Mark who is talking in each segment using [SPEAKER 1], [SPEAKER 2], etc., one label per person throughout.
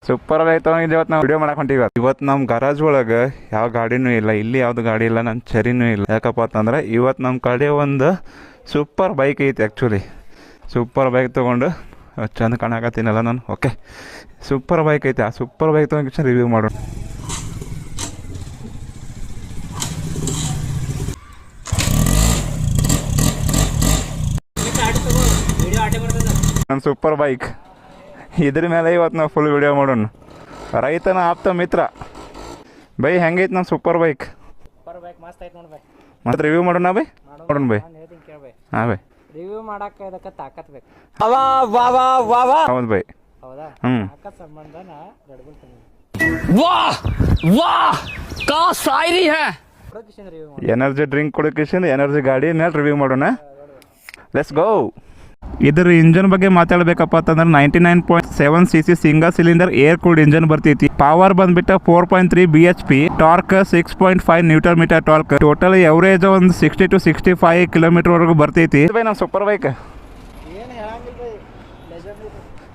[SPEAKER 1] Super ಆಯ್ತು. ಇವತ್ತು ನಾವು ವಿಡಿಯೋ ಮಾಡಕ್ ಹೊಂಟಿವಿ. ಇವತ್ತು ನಮ್ಮ ಗರಾಜ್ ಒಳಗೆ ಯಾವ ಗಾಡಿನೂ ಇಲ್ಲ, ಇಲ್ಲಿ ಯಾವ್ದು ಗಾಡಿ ಇಲ್ಲ, ನನ್ನ ಚರಿನೂ ಇಲ್ಲ. ಯಾಕಪ್ಪ ಅಂತಂದ್ರೆ ಇವತ್ತು ನಮ್ಮ ಕಡೆ ಒಂದು ಸೂಪರ್ ಬೈಕ್ ಐತಿ. ಆ್ಯಕ್ಚುಲಿ ಸೂಪರ್ ಬೈಕ್ ತೊಗೊಂಡು ಚಂದ ಕಾಣಕತ್ತೀನಲ್ಲ ನಾನು. ಓಕೆ, ಸೂಪರ್ ಬೈಕ್ ಐತಿ. ಆ ಸೂಪರ್ ಬೈಕ್ ತೊಗೊಂಡು ರಿವ್ಯೂ ಮಾಡೋಣ. ನನ್ನ ಸೂಪರ್ ಬೈಕ್ ಇದ್ರ ಮೇಲೆ ಇವತ್ತು ನಾವು ಫುಲ್ ವಿಡಿಯೋ ಮಾಡೋಣ. ರೈತನ ಆಪ್ತ ಮಿತ್ರ ಬೈ. ಹೆಂಗೈತೆ ನಮ್ಮ ಸೂಪರ್ ಬೈಕ್?
[SPEAKER 2] ಮಸ್ತ್ ಐತೆ ನೋಡಿ ಬೈ.
[SPEAKER 1] ಮತ್ತೆ ರಿವ್ಯೂ ಮಾಡೋಣ ಬೈ. ನೋಡೋಣ ಬೈ. ಹಾಂ ಬೈ,
[SPEAKER 2] ರಿವ್ಯೂ ಮಾಡಕ್ಕೆ ಇದಕ್ಕೆ ತಾಕತ್ ಬೇಕು.
[SPEAKER 1] ಹೌದು ಬೈ.
[SPEAKER 2] ಹೌದಾ? ತಾಕತ್ ಸಂಬಂಧನ ರೆಡ್ ಬುಲ್ ತಂದಿದ್ದೀನಿ.
[SPEAKER 3] ವಾಹ್ ವಾಹ್ ಕಾ ಶಾಯರಿ ಹೈ.
[SPEAKER 1] ಎನರ್ಜಿ ಡ್ರಿಂಕ್ ಕೊಡೋಕೇಶನ್ ಎನರ್ಜಿ ಗಾಡಿ ಮೇಲೆ ರಿವ್ಯೂ ಮಾಡೋಣ. Let's go. ಇದ್ರ ಇಂಜನ್ ಬಗ್ಗೆ ಮಾತಾಡ್ಬೇಕಪ್ಪ ಅಂತಂದ್ರೆ 99.7 cc single cylinder air cooled engine ಬರ್ತೈತಿ. ಪವರ್ ಬಂದ್ಬಿಟ್ಟು 4.3 bhp, torque 6.5 newton metre torque. Total average ಒಂದು 60 to 65 ಕಿಲೋಮೀಟರ್ ವರೆಗೂ ಬರ್ತೈತಿ. ನಮ್ಮ ಸೂಪರ್ ಬೈಕ್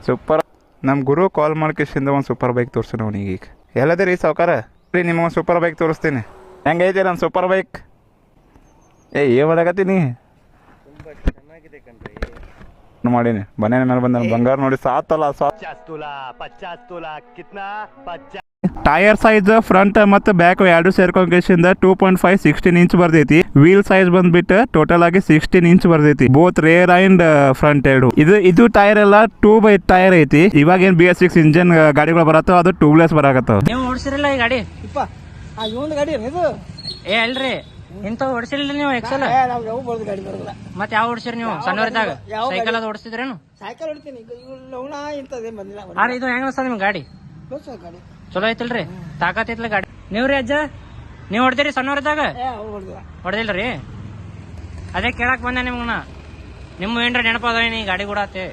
[SPEAKER 1] ಸೂಪರ್. ನಮ್ಮ ಗುರು ಕಾಲ್ ಮಾಡ್ಕೇಶಿಂದ ಒಂದು ಸೂಪರ್ ಬೈಕ್ ತೋರಿಸ್ತೀನಿ ಅವನಿಗೆ. ಈಗ ಎಲ್ಲದಿರಿ ಸಾವುಕಾರ? ನಿಮ್ಗೆ ಒಂದು ಸೂಪರ್ ಬೈಕ್ ತೋರಿಸ್ತೀನಿ. ಹೆಂಗೈತೆ ನಮ್ಮ ಸೂಪರ್ ಬೈಕ್? ಏನು ಮಾಡಕತ್ತೀನಿ ಮಾಡೀನಿ. ಬನ್ನಿ ಮೇಲೆ ಬಂದ ಬಂಗಾರ ನೋಡಿ ಸಾತಲ್ಲ. ಟೈರ್ ಸೈಜ್ ಫ್ರಂಟ್ ಮತ್ತು ಬ್ಯಾಕ್ ಎರಡು ಸೇರ್ಕೊಂಡ 2.5 16 ಇಂಚ್ ಬರ್ತೈತಿ. ವೀಲ್ ಸೈಜ್ ಬಂದ್ಬಿಟ್ಟು ಟೋಟಲ್ ಆಗಿ 16 ಇಂಚ್ ಬರ್ತೈತಿ. ಬೋತ್ ರೇರ್ ಅಂಡ್ ಫ್ರಂಟ್ ಎರಡು. ಇದು ಟೈರ್ ಎಲ್ಲ 2x ಟೈರ್ ಐತಿ. ಇವಾಗ ಏನ್ BS6 ಇಂಜನ್ ಗಾಡಿಗಳು ಬರತ್ತೋ ಅದು ಟ್ಯೂಬ್ಲೆಸ್ ಬರಾಕತ್ತಾವ.
[SPEAKER 2] ನೀವು ಓಡಿಸಿರಲ್ಲ ಈ ಗಾಡಿ? ಗಾಡಿ ಏ ಅಲ್ರಿ, ಇಂಥವು ಓಡಿಸಿಲ್ಲ ನೀವು? ಎಕ್ಸೆಲ್ ಮತ್ತೆ ಯಾವ ಓಡಿಸಿರಿ ನೀವು ಸಣ್ಣವರಿದ್ದಾಗ? ಸೈಕಲ್ ಅದು ಓಡಿಸಿದ್ರೇನು?
[SPEAKER 4] ಸೈಕಲ್ ಹೊಡ್ತೀನಿ.
[SPEAKER 2] ಇದು ಹೆಂಗ ಅನ್ಸ್ತದ ನಿಮ್ ಗಾಡಿ? ಚಲೋ ಐತಿಲ್ರಿ? ತಾಕತ್ ಐತ್ಲ ಗಾಡಿ. ನೀವ್ರಿ ಅಜ್ಜ, ನೀವ್ ಹೊಡ್ದಿರಿ ಸಣ್ಣವರಿದ್ದಾಗ? ಹೊಡೆದಿಲ್ರಿ? ಅದೇ ಕೇಳಕ್ ಬಂದೆ ನಿಮ್ಗನ. ನಿಮ್ಮ ಏನ್ರ ನೆನಪದ ಈ ಗಾಡಿ ಕೂಡ ಆತೆ?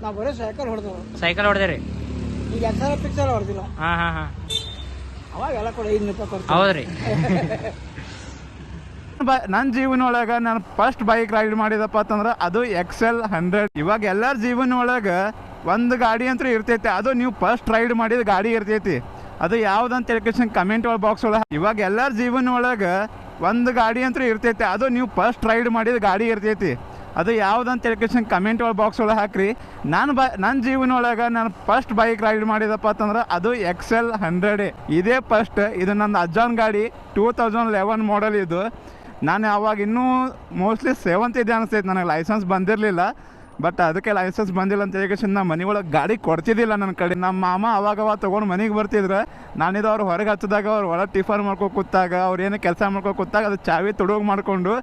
[SPEAKER 4] ನಾವು ಬರೀ ಸೈಕಲ್ ಹೊಡೆದು.
[SPEAKER 2] ಸೈಕಲ್ ಹೊಡೆದಿರಿ?
[SPEAKER 4] ಈಗ ಪಿಕ್ಚರ್ ಹೊಡೆದಿಲ್ಲ.
[SPEAKER 2] ಹಾ ಹಾ ಹಾ.
[SPEAKER 4] ಅವಾಗ ಎಲ್ಲ ಕೂಡ 500 ರೂಪಾಯಿ ಕೊಡ್ತೀವಿ.
[SPEAKER 2] ಹೌದ್ರಿ.
[SPEAKER 1] ನನ್ನ ಜೀವನ ಒಳಗೆ ನಾನು ಫಸ್ಟ್ ಬೈಕ್ ರೈಡ್ ಮಾಡಿದಪ್ಪ ಅಂತಂದ್ರೆ ಅದು XL 100. ಇವಾಗ ಎಲ್ಲರ ಜೀವನ ಒಳಗೆ ಒಂದು ಗಾಡಿ ಅಂತೂ ಇರ್ತೈತಿ. ಅದು ನೀವು ಫಸ್ಟ್ ರೈಡ್ ಮಾಡಿದ ಗಾಡಿ ಇರ್ತೈತಿ. ಅದು ಯಾವ್ದಂತ ಹೇಳ್ಕೇಶನ್ ಕಮೆಂಟ್ ಬಾಕ್ಸ್ ಒಳಗೆ. ಇವಾಗ ಎಲ್ಲರ ಜೀವನ ಒಳಗೆ ಒಂದು ಗಾಡಿ ಅಂತೂ ಇರ್ತೈತಿ. ಅದು ನೀವು ಫಸ್ಟ್ ರೈಡ್ ಮಾಡಿದ ಗಾಡಿ ಇರ್ತೈತಿ. ಅದು ಯಾವ್ದಂತ ಹೇಳ್ಕೇಶನ್ ಕಮೆಂಟ್ ಬಾಕ್ಸ್ ಒಳಗೆ ಹಾಕ್ರಿ. ನನ್ನ ಜೀವನ ಒಳಗೆ ನಾನು ಫಸ್ಟ್ ಬೈಕ್ ರೈಡ್ ಮಾಡಿದಪ್ಪ ಅಂತಂದ್ರೆ ಅದು XL 100. ಇದೇ ಫಸ್ಟ್. ಇದು ನನ್ನ ಅಜ್ಜನ ಗಾಡಿ, 2011 ಮಾಡಲ್. ಇದು ನಾನು ಅವಾಗ ಇನ್ನೂ ಮೋಸ್ಟ್ಲಿ 7th ಇದೆ ಅನಿಸ್ತೈತೆ. ನನಗೆ ಲೈಸೆನ್ಸ್ ಬಂದಿರಲಿಲ್ಲ. ಬಟ್ ಅದಕ್ಕೆ ಲೈಸೆನ್ಸ್ ಬಂದಿಲ್ಲ ಅಂತ ಹೇಳಿ ನಾನು ಮನೆ ಒಳಗೆ ಗಾಡಿ ಕೊಡ್ತಿದ್ದಿಲ್ಲ ನನ್ನ ಕಡೆ. ನಮ್ಮ ಮಾಮ ಅವಾಗ ತೊಗೊಂಡು ಮನೆಗೆ ಬರ್ತಿದ್ರೆ ನಾನಿದು ಅವ್ರು ಹೊರಗೆ ಹಚ್ಚಿದಾಗ ಅವ್ರು ಒಳಗೆ ಟಿಫನ್ ಮಾಡ್ಕೊ ಕೂತಾಗ ಅವ್ರು ಏನೋ ಕೆಲಸ ಮಾಡ್ಕೊ ಕೂತಾಗ ಅದು ಚಾವಿ ತೊಡೋಗಿ ಮಾಡಿಕೊಂಡು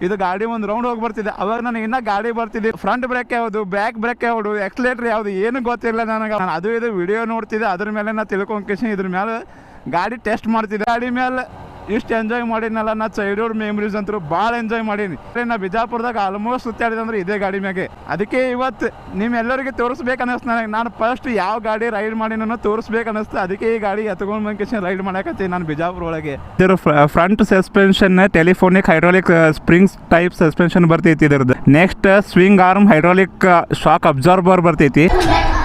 [SPEAKER 1] ಇದು ಗಾಡಿ ಒಂದು ರೌಂಡ್ ಹೋಗಿ ಬರ್ತಿದ್ದೆ. ಅವಾಗ ನನಗೆ ಇನ್ನೂ ಗಾಡಿ ಬರ್ತಿದ್ದೆ. ಫ್ರಂಟ್ ಬ್ರೇಕ್ ಯಾವುದು, ಬ್ಯಾಕ್ ಬ್ರೇಕ್ ಯಾವುದು, ಎಕ್ಸ್ಲೇಟ್ರ್ ಯಾವುದು ಏನು ಗೊತ್ತಿರಲಿಲ್ಲ ನನಗೆ. ನಾನು ಅದು ಇದು ವಿಡಿಯೋ ನೋಡ್ತಿದ್ದೆ. ಅದ್ರ ಮೇಲೆ ನಾನು ತಿಳ್ಕೊಂಡ್ಕೇಶನ್ ಇದ್ರ ಮೇಲೆ ಗಾಡಿ ಟೆಸ್ಟ್ ಮಾಡ್ತಿದ್ದೆ. ಗಾಡಿ ಮೇಲೆ ಇಷ್ಟು ಎಂಜಾಯ್ ಮಾಡಿದ್ನಲ್ಲ ನಾ. ಚೈಲ್ಡ್ಹುಡ್ ಮೆಮರೀಸ್ ಅಂತೂ ಭಾಳ ಎಂಜಾಯ್ ಮಾಡೀನಿ. ನಾ ಬಿಜಾಪುರದಾಗ ಆಲ್ಮೋಸ್ಟ್ ಸುತ್ತಾಡಿದಂದ್ರೆ ಇದೇ ಗಾಡಿ ಮ್ಯಾಗೆ. ಅದಕ್ಕೆ ಇವತ್ತು ನಿಮ್ಮೆಲ್ಲರಿಗೆ ತೋರಿಸ್ಬೇಕು ಅನ್ನಿಸ್ತು ನನಗೆ. ನಾನು ಫಸ್ಟ್ ಯಾವ ಗಾಡಿ ರೈಡ್ ಮಾಡಿನೋ ತೋರಿಸ್ಬೇಕು ಅನ್ನಿಸ್ತು. ಅದಕ್ಕೆ ಈ ಗಾಡಿ ಎತ್ಕೊಂಡು ಬಂದು ರೈಡ್ ಮಾಡಕತ್ತೀನಿ ನಾನು ಬಿಜಾಪುರ ಒಳಗೆ. ಇದರ front suspension telephonic hydraulic springs type suspension ಬರ್ತೈತಿ. ಇದ್ರದ್ದು next swing arm hydraulic shock absorber ಬರ್ತೈತಿ.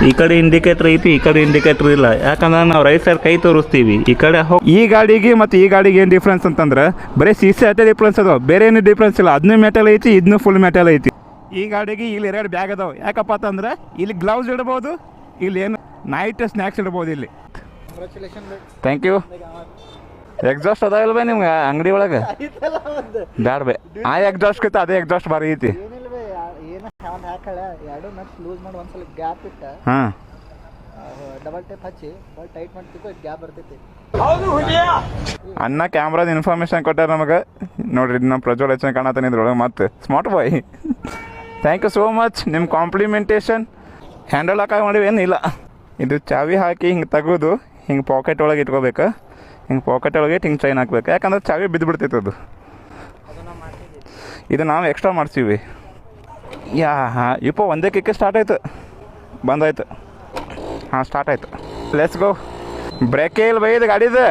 [SPEAKER 1] ಈ ಕಡೆ ಇಂಡಿಕೇಟರ್ ಐತಿ, ಈ ಕಡೆ ಇಂಡಿಕೇಟರ್ ಇಲ್ಲ. ಯಾಕಂದ್ರೆ ನಾವು ರೈಟ್ ಸೈಡ್ ಕೈ ತೋರಿಸ್ತೀವಿ. ಈ ಕಡೆ ಈ ಗಾಡಿಗೆ ಮತ್ತು ಈ ಗಾಡಿಗೆ ಏನು ಡಿಫ್ರೆನ್ಸ್ ಅಂತಂದ್ರೆ ಬರೀ CC ಅಷ್ಟೇ ಡಿಫ್ರೆನ್ಸ್ ಅದಾವ, ಬೇರೆ ಏನು ಡಿಫ್ರೆನ್ಸ್ ಇಲ್ಲ. ಅದನ್ನೂ ಮೆಟಲ್ ಐತಿ, ಇದನ್ನೂ ಫುಲ್ ಮೆಟಲ್ ಐತಿ. ಈ ಗಾಡಿಗೆ ಇಲ್ಲಿ 2 ಬ್ಯಾಗ್ ಅದಾವೆ. ಯಾಕಪ್ಪ ಅಂತಂದ್ರೆ ಇಲ್ಲಿ ಗ್ಲೌಸ್ ಇಡ್ಬೋದು, ಇಲ್ಲಿ ಏನು ನೈಟ್ ಸ್ನ್ಯಾಕ್ಸ್ ಇಡ್ಬೋದು. ಇಲ್ಲಿ ಥ್ಯಾಂಕ್ ಯು. ಎಕ್ಸಾಸ್ಟ್ ಅದಾವಿಲ್ಲ ಬೈ ನಿಮ್ಗೆ ಅಂಗಡಿ ಒಳಗೆ? ಬ್ಯಾಡ ಬೈ, ಆ ಎಕ್ಸಾಸ್ಟ್ಕಿಂತ ಅದೇ ಎಕ್ಸಾಸ್ಟ್ ಬಾರಿ ಐತಿ. ಹಾಂ,
[SPEAKER 4] ಡಬಲ್ ಟೇಪ್ ಹಚ್ಚಿ ಟೈಟ್ ಮಾಡ್ತಿಕೋ, ಗ್ಯಾಪ್ ಬರ್ತೈತಿ.
[SPEAKER 1] ಅನ್ನ ಕ್ಯಾಮ್ರಾದ ಇನ್ಫಾರ್ಮೇಶನ್ ಕೊಟ್ಟಾರ ನಮಗೆ. ನೋಡ್ರಿ ನಮ್ಮ ಪ್ರಜ್ವಲ್ ಹೆಚ್ಚು ಕಾಣತಾನೆ ಇದ್ರೊಳಗೆ. ಮತ್ತೆ smart boy, thank you so much. ನಿಮ್ಮ ಕಾಂಪ್ಲಿಮೆಂಟೇಷನ್. ಹ್ಯಾಂಡಲ್ ಹಾಕಿ ಮಾಡಿವಿ ಏನಿಲ್ಲ. ಇದು ಚಾವಿ ಹಾಕಿ ಹಿಂಗೆ ತೆಗೋದು, ಹಿಂಗೆ ಪಾಕೆಟ್ ಒಳಗೆ ಇಟ್ಕೋಬೇಕು. ಹಿಂಗೆ ಪಾಕೆಟ್ ಒಳಗೆ ಹಿಂಗೆ ಚೈನ್ ಹಾಕ್ಬೇಕು. ಯಾಕಂದ್ರೆ ಚಾವಿ ಬಿದ್ದು ಬಿಡ್ತೈತೆ ಅದು. ಇದು ನಾವು ಎಕ್ಸ್ಟ್ರಾ ಮಾಡ್ತೀವಿ. ಹಾಂ ಇಪ್ಪ ಒಂದೇ ಕಿಕ್ಕೆ ಸ್ಟಾರ್ಟ್ ಆಯ್ತು, ಬಂದಾಯ್ತು. ಹಾಂ ಸ್ಟಾರ್ಟ್ ಆಯ್ತು. Let's go. ಬ್ರೇಕೇ ಇಲ್ಲ ಬೈ ಇದು ಗಾಡಿದು.